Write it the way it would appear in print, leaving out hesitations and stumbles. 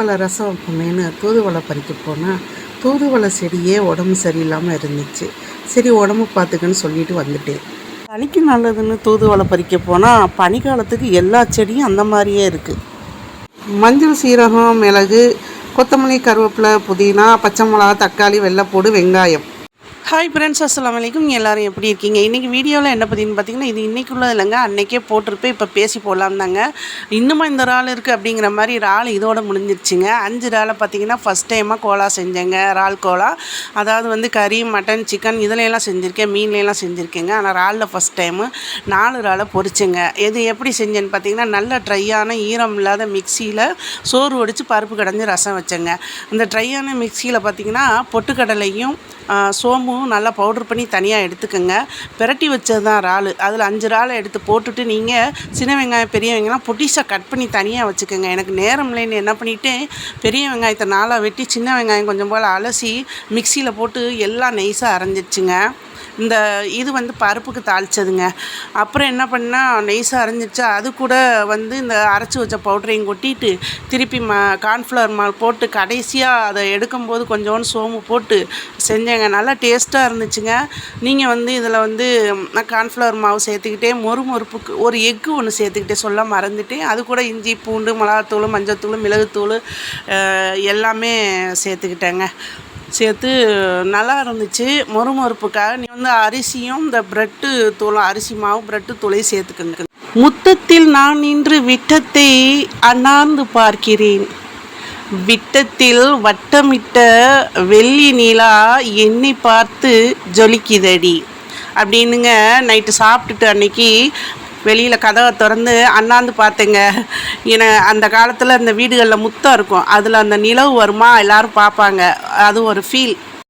தூதுவளை ரசம் வைப்போமேன்னு தூதுவளை பறிக்க போனால் தூதுவளை செடியே உடம்பு சரியில்லாமல் இருந்துச்சு. சரி உடம்பு பார்த்துக்குன்னு சொல்லிட்டு வந்துட்டேன். சளிக்கு நல்லதுன்னு தூதுவளை பறிக்க போனால் பனிக்காலத்துக்கு எல்லா செடியும் அந்த மாதிரியே இருக்குது. மஞ்சள், சீரகம், மிளகு, கொத்தமல்லி, கருவேப்பிலை, புதினா, பச்சை மிளகா, தக்காளி, வெள்ளைப்பூடு, வெங்காயம். ஹாய் ஃப்ரெண்ட்ஸ், அஸ்ஸலாமு அலைக்கும். எல்லோரும் எப்படி இருக்கீங்க? இன்றைக்கி வீடியோவில் என்ன பற்றின்னு பார்த்தீங்கன்னா, இது இன்றைக்குள்ளது இல்லைங்க, அன்றைக்கே போட்டிருப்பேன். இப்போ பேசி போடலாம் தாங்க. இன்னுமா இந்த இறால் இருக்குது அப்படிங்கிற மாதிரி இறால் இதோட முடிஞ்சிருச்சுங்க. 5 இறாலை பார்த்தீங்கன்னா ஃபஸ்ட் டைமாக கோலா செஞ்சேங்க. இறால் கோலா, அதாவது வந்து கறி, மட்டன், சிக்கன் இதுலையெல்லாம் செஞ்சுருக்கேன், மீன்லையெல்லாம் செஞ்சுருக்கேங்க. ஆனால் இறாலில் ஃபஸ்ட் டைமு 4 இறாலை பொரிச்சேங்க. இது எப்படி செஞ்சேன்னு பார்த்தீங்கன்னா, நல்ல ட்ரையான ஈரம் இல்லாத மிக்சியில் சோறு வடித்து பருப்பு கடைஞ்சி ரசம் வச்சேங்க. அந்த ட்ரையான மிக்சியில் பார்த்தீங்கன்னா பொட்டுக்கடலையும் சோம்பும் நல்லா பவுட்ரு பண்ணி தனியாக எடுத்துக்கோங்க. பிரட்டி வச்சது தான் இறால். அதில் 5 இறாலை எடுத்து போட்டுட்டு நீங்கள் சின்ன வெங்காயம், பெரிய வெங்காயம் பொட்டிஸாக கட் பண்ணி தனியாக வச்சுக்கோங்க. எனக்கு நேரம் இல்லைன்னு என்ன பண்ணிவிட்டேன், பெரிய வெங்காயத்தை 4 வெட்டி சின்ன வெங்காயம் கொஞ்சம் போல் அலசி மிக்சியில் போட்டு எல்லாம் நைஸாக அரைஞ்சிடுச்சுங்க. இந்த இது வந்து பருப்புக்கு தாளித்ததுங்க. அப்புறம் என்ன பண்ணால் நைஸாக அரைஞ்சிடுச்சா, அது கூட வந்து இந்த அரைச்சி வச்ச பவுடரையும் கொட்டிட்டு திருப்பி கார்ன்ஃப்ளவர் போட்டு கடைசியாக அதை எடுக்கும்போது கொஞ்சோண்டு சோம்பு போட்டு செஞ்சேங்க. நல்லா டேஸ்ட்டாக இருந்துச்சுங்க. நீங்கள் வந்து இதில் வந்து நான் கார்ன்ஃப்ளவர் மாவு சேர்த்துக்கிட்டே மொறுப்புக்கு ஒரு எக்கு ஒன்று சேர்த்துக்கிட்டே சொல்ல மறந்துட்டேன். அது கூட இஞ்சி, பூண்டு, மிளகாத்தூள், மஞ்சள்தூள், மிளகுத்தூள் எல்லாமே சேர்த்துக்கிட்டேங்க. சேர்த்து நல்லா இருந்துச்சு. மொறுப்புக்காக நீ வந்து அரிசியும் இந்த ப்ரெட்டு தூளும், அரிசி மாவு ப்ரெட்டு தூளையும் சேர்த்துக்கோங்க. முத்தத்தில் நான் நின்று விட்டத்தை அண்ணாந்து பார்க்கிறேன், விட்டத்தில் வட்டமிட்ட வெள்ளி நிலா என்னை பார்த்து ஜொலிக்குதடி அப்படின்னுங்க. நைட்டு சாப்பிட்டுட்டு அன்னைக்கு வெளியில் கதவை திறந்து அண்ணாந்து பார்த்தேங்க. ஏன்னா அந்த காலத்தில் அந்த வீடுகளில் முத்தம் இருக்கும், அதில் அந்த நிலவு வருமா, எல்லோரும் பார்ப்பாங்க. அது ஒரு ஃபீல்.